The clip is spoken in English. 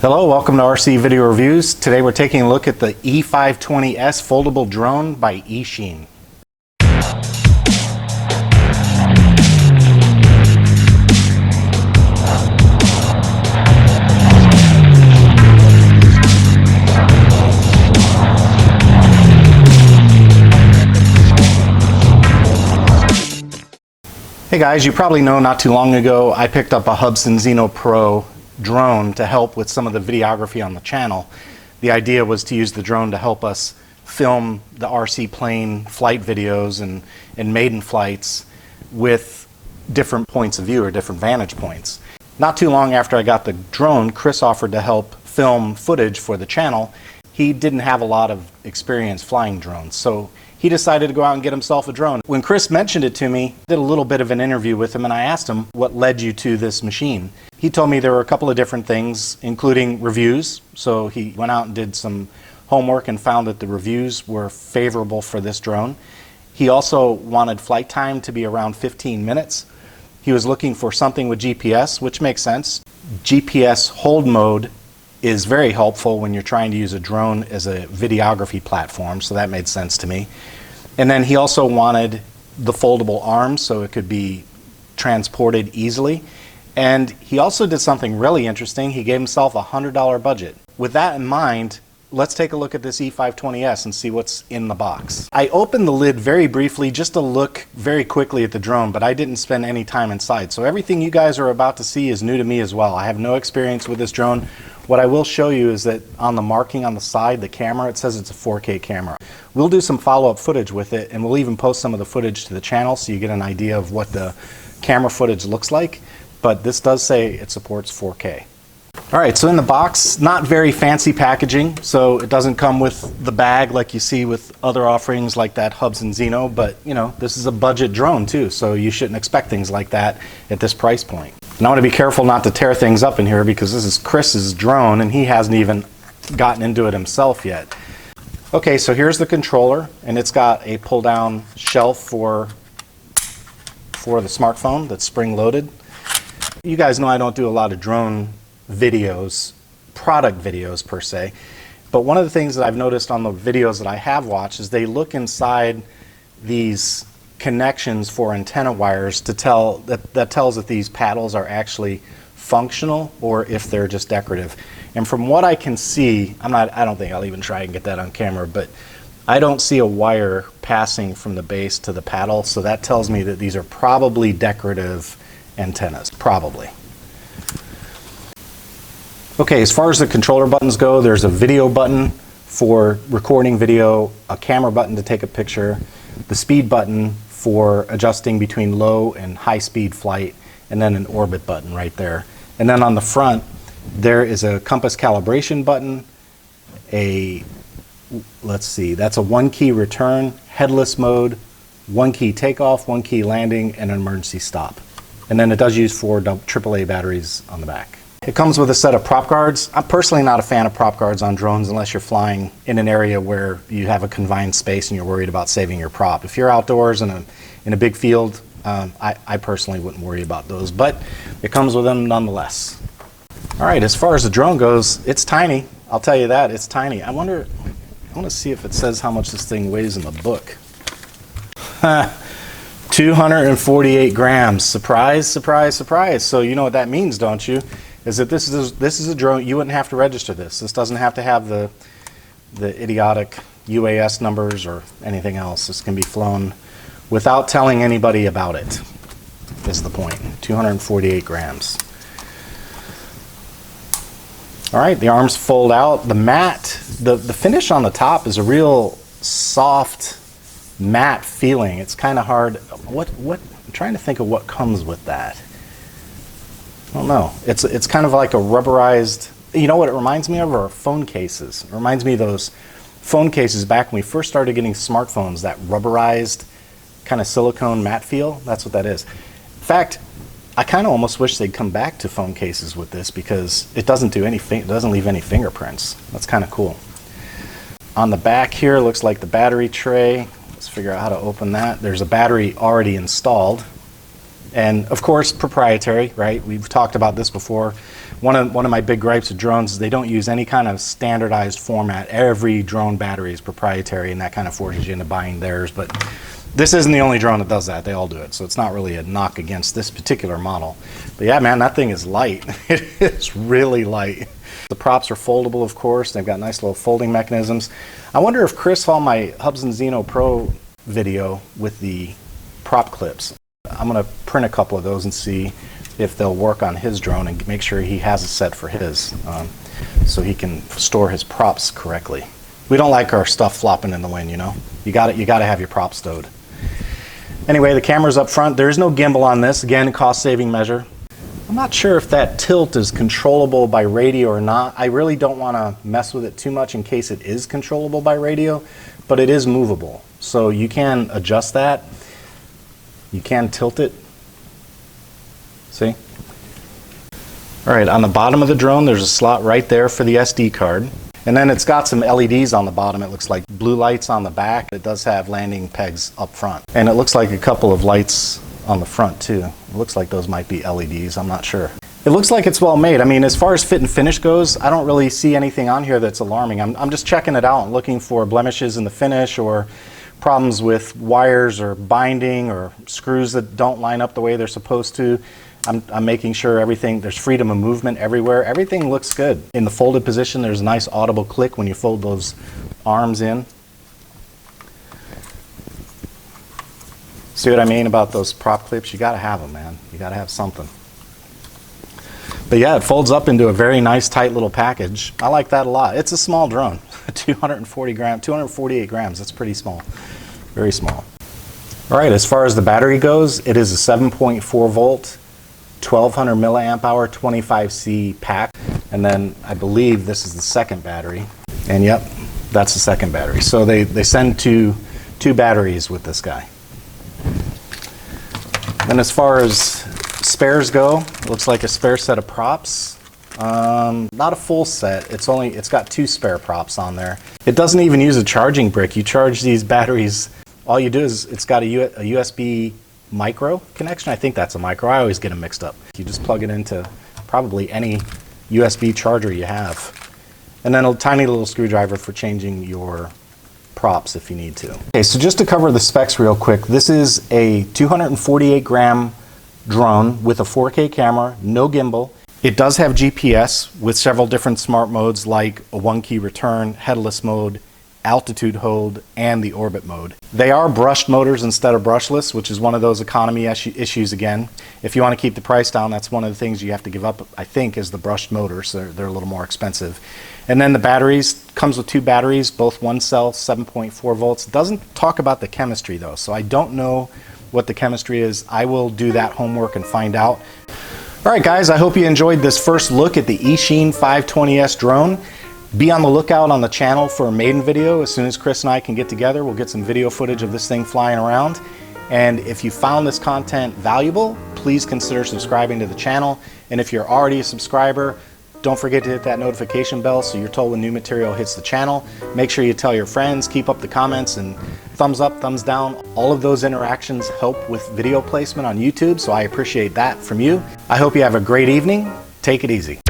Hello, welcome to RC Video Reviews. Today we're taking a look at the E520s foldable drone by Eachine. Hey guys, you probably know not too long ago I picked up a Hubsan Zeno Pro drone to help with some of the videography on the channel. The idea was to use the drone to help us film the RC plane flight videos and maiden flights with different points of view or different vantage points. Not too long after I got the drone, Chris offered to help film footage for the channel. He didn't have a lot of experience flying drones, so he decided to go out and get himself a drone. When Chris mentioned it to me, I did a little bit of an interview with him and I asked him what led you to this machine. He told me there were a couple of different things, including reviews. So he went out and did some homework and found that the reviews were favorable for this drone. He also wanted flight time to be around 15 minutes. He was looking for something with GPS, which makes sense. GPS hold mode is very helpful when you're trying to use a drone as a videography platform, so that made sense to me. And then he also wanted the foldable arms so it could be transported easily. And he also did something really interesting. He gave himself a $100 budget. With that in mind, let's take a look at this E520s and see what's in the box. I opened the lid very briefly just to look very quickly at the drone, but I didn't spend any time inside. So everything you guys are about to see is new to me as well. I have no experience with this drone. What I will show you is that on the marking on the side, the camera, it says it's a 4K camera. We'll do some follow-up footage with it, and we'll even post some of the footage to the channel so you get an idea of what the camera footage looks like. But this does say it supports 4K. All right, so in the box, not very fancy packaging, so it doesn't come with the bag like you see with other offerings like that Hubsan Zeno, but you know, this is a budget drone too, so you shouldn't expect things like that at this price point. And I want to be careful not to tear things up in here because this is Chris's drone and he hasn't even gotten into it himself yet. Okay, so here's the controller, and it's got a pull-down shelf for the smartphone that's spring-loaded. You guys know I don't do a lot of drone videos, product videos per se, but one of the things that I've noticed on the videos that I have watched is they look inside these connections for antenna wires to tell that tells that these paddles are actually functional or if they're just decorative. And from what I can see, I don't think I'll even try and get that on camera, but I don't see a wire passing from the base to the paddle, so that tells me that these are probably decorative antennas, probably. Okay, as far as the controller buttons go, there's a video button for recording video, a camera button to take a picture, the speed button for adjusting between low and high speed flight, and then an orbit button right there. And then on the front, there is a compass calibration button, let's see, that's a 1-key return, headless mode, 1-key takeoff, 1-key landing, and an emergency stop. And then it does use 4 AAA batteries on the back. It comes with a set of prop guards. I'm personally not a fan of prop guards on drones unless you're flying in an area where you have a confined space and you're worried about saving your prop. If you're outdoors in a big field, I personally wouldn't worry about those, but it comes with them nonetheless. All right, as far as the drone goes, it's tiny. I'll tell you that, it's tiny. I want to see if it says how much this thing weighs in the book. 248 grams. Surprise, surprise, surprise. So you know what that means, don't you? Is that this is a drone. You wouldn't have to register this. This doesn't have to have the idiotic UAS numbers or anything else. This can be flown without telling anybody about it, is the point. 248 grams. All right, the arms fold out. The matte, the finish on the top is a real soft, matte feeling. It's kind of hard. I'm trying to think of what comes with that. I don't know. It's kind of like a rubberized, you know what it reminds me of? Are phone cases. It reminds me of those phone cases back when we first started getting smartphones, that rubberized kind of silicone matte feel. That's what that is. In fact, I kind of almost wish they'd come back to phone cases with this because it doesn't do anything, it doesn't leave any fingerprints. That's kind of cool. On the back here looks like the battery tray. Let's figure out how to open that. There's a battery already installed. And of course, proprietary, right? We've talked about this before. One of my big gripes with drones is they don't use any kind of standardized format. Every drone battery is proprietary, and that kind of forces you into buying theirs. But this isn't the only drone that does that. They all do it. So it's not really a knock against this particular model. But yeah, man, that thing is light. It is really light. The props are foldable, of course. They've got nice little folding mechanisms. I wonder if Chris saw my Hubs and Zeno Pro video with the prop clips. I'm going to print a couple of those and see if they'll work on his drone and make sure he has a set for his, so he can store his props correctly. We don't like our stuff flopping in the wind, you know. You got to have your props stowed. Anyway, the camera's up front. There is no gimbal on this. Again, a cost-saving measure. I'm not sure if that tilt is controllable by radio or not. I really don't want to mess with it too much in case it is controllable by radio, but it is movable. So you can adjust that. You can tilt it. See? All right, on the bottom of the drone, there's a slot right there for the SD card. And then it's got some LEDs on the bottom. It looks like blue lights on the back. It does have landing pegs up front. And it looks like a couple of lights on the front too. It looks like those might be LEDs, I'm not sure. It looks like it's well made. I mean, as far as fit and finish goes, I don't really see anything on here that's alarming. I'm just checking it out and looking for blemishes in the finish or problems with wires or binding or screws that don't line up the way they're supposed to. I'm making sure everything, there's freedom of movement everywhere. Everything looks good. In the folded position, there's a nice audible click when you fold those arms in. See what I mean about those prop clips? You gotta have them, man. You gotta have something. But yeah, it folds up into a very nice, tight little package. I like that a lot. It's a small drone, 248 grams. That's pretty small, very small. All right, as far as the battery goes, it is a 7.4 volt, 1200 milliamp hour, 25C pack. And then I believe this is the second battery. And yep, that's the second battery. So they send two batteries with this guy. And as far as spares go, it looks like a spare set of props. Not a full set. It's got 2 spare props on there. It doesn't even use a charging brick. You charge these batteries. All you do is it's got a USB micro connection. I think that's a micro. I always get them mixed up. You just plug it into probably any USB charger you have. And then a tiny little screwdriver for changing your props if you need to. Okay, so just to cover the specs real quick, this is a 248 gram drone with a 4K camera, no gimbal. It does have GPS with several different smart modes like a 1-key return, headless mode, altitude hold, and the orbit mode. They are brushed motors instead of brushless, which is one of those economy issues again. If you want to keep the price down, that's one of the things you have to give up, I think, is the brushed motors. So they're a little more expensive. And then the batteries, comes with 2 batteries, both one cell, 7.4 volts. Doesn't talk about the chemistry though, so I don't know what the chemistry is. I will do that homework and find out. All right guys, I hope you enjoyed this first look at the Eachine 520s drone. Be on the lookout on the channel for a maiden video. As soon as Chris and I can get together, we'll get some video footage of this thing flying around. And if you found this content valuable, please consider subscribing to the channel. And if you're already a subscriber, don't forget to hit that notification bell so you're told when new material hits the channel. Make sure you tell your friends, keep up the comments, and thumbs up, thumbs down. All of those interactions help with video placement on YouTube, so I appreciate that from you. I hope you have a great evening. Take it easy.